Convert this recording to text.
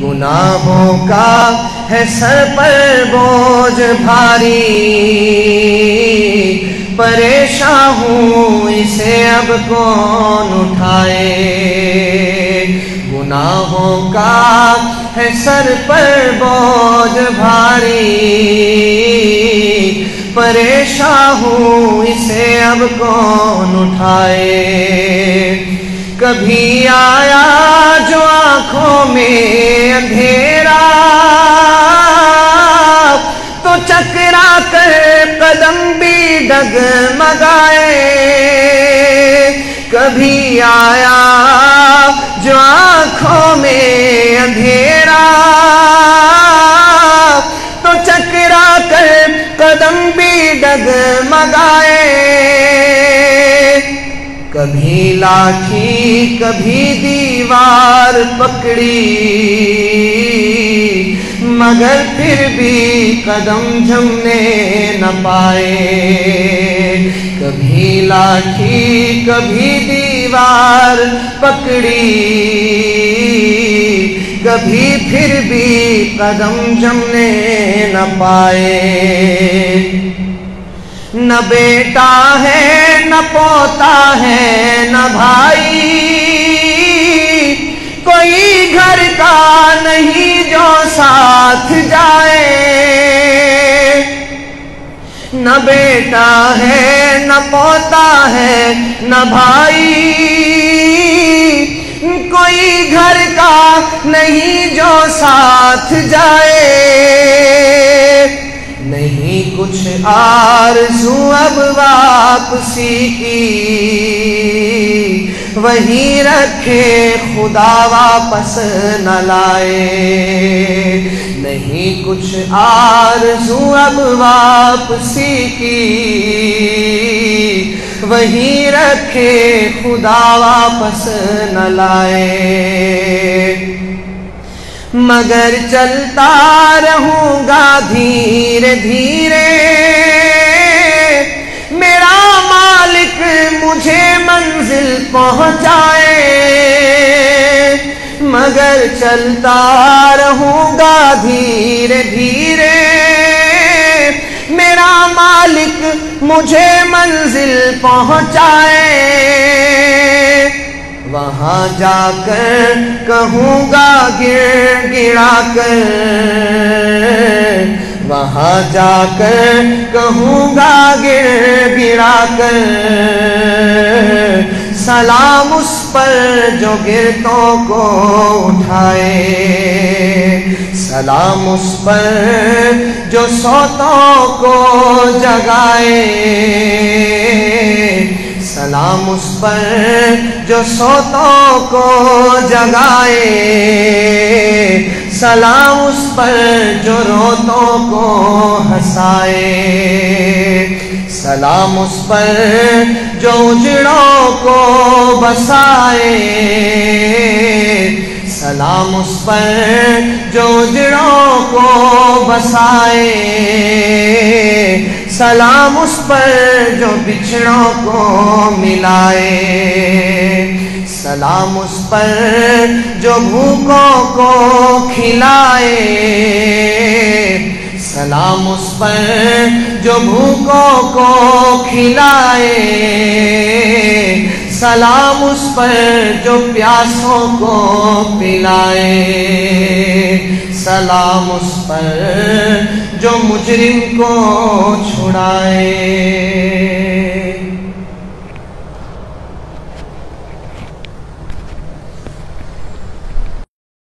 گناہوں کا ہے سر پر بوجھ بھاری، پریشان ہوں اسے اب کون اٹھائے۔ گناہوں کا ہے سر پر بوجھ بھاری، پریشان ہوں اسے اب کون اٹھائے۔ کبھی آیا جو آنکھوں میں اندھیرا، تو چکرا کر قدم بھی ڈگمگائے۔ کبھی آیا جو آنکھوں میں اندھیرا، تو چکرا کر قدم بھی ڈگمگائے۔ کبھی لاٹھی کبھی دیوار پکڑی، مگر پھر بھی قدم جمنے نہ پائے۔ کبھی لاٹھی کبھی دیوار پکڑی، کبھی پھر بھی قدم جمنے نہ پائے۔ نہ بیٹا ہے نہ پوتا ہے نہ بھائی، کوئی گھر کا نہیں جو ساتھ جائے۔ نہ بیٹا ہے نہ پوتا ہے نہ بھائی، کوئی گھر کا نہیں جو ساتھ جائے۔ نہیں کچھ آرزو اب واپسی کی، وہی رکھے خدا واپس نہ لائے۔ نہیں کچھ آرزو اب واپسی کی، وہی رکھے خدا واپس نہ لائے۔ مگر چلتا رہوں گا دھیرے دھیرے، میرا مالک مجھے منزل پہنچائے۔ مگر چلتا رہوں گا دھیرے دھیرے، میرا مالک مجھے منزل پہنچائے۔ وہاں جا کر کہوں گا گڑ گڑا کر، وہاں جا کر کہوں گا گڑ گڑا کر، سلام اس پر جو گرتوں کو اٹھائے۔ سلام اس پر جو سوتوں کو جگائے۔ سلام اس پر جو سوتوں کو جگائے۔ سلام اس پر جو روتوں کو ہنسائے۔ سلام اس پر جو اجڑوں کو بسائے۔ سلام اس پر جو اجڑوں کو بسائے۔ سلام اس پر جو بچھڑوں کو ملائے۔ سلام اس پر جو بھوکوں کو کھلائے۔ سلام اس پر جو بھوکوں کو کھلائے۔ سلام اس پر جو پیاسوں کو پلائے۔ سلام اس پر جو مجرم کو چھڑائے۔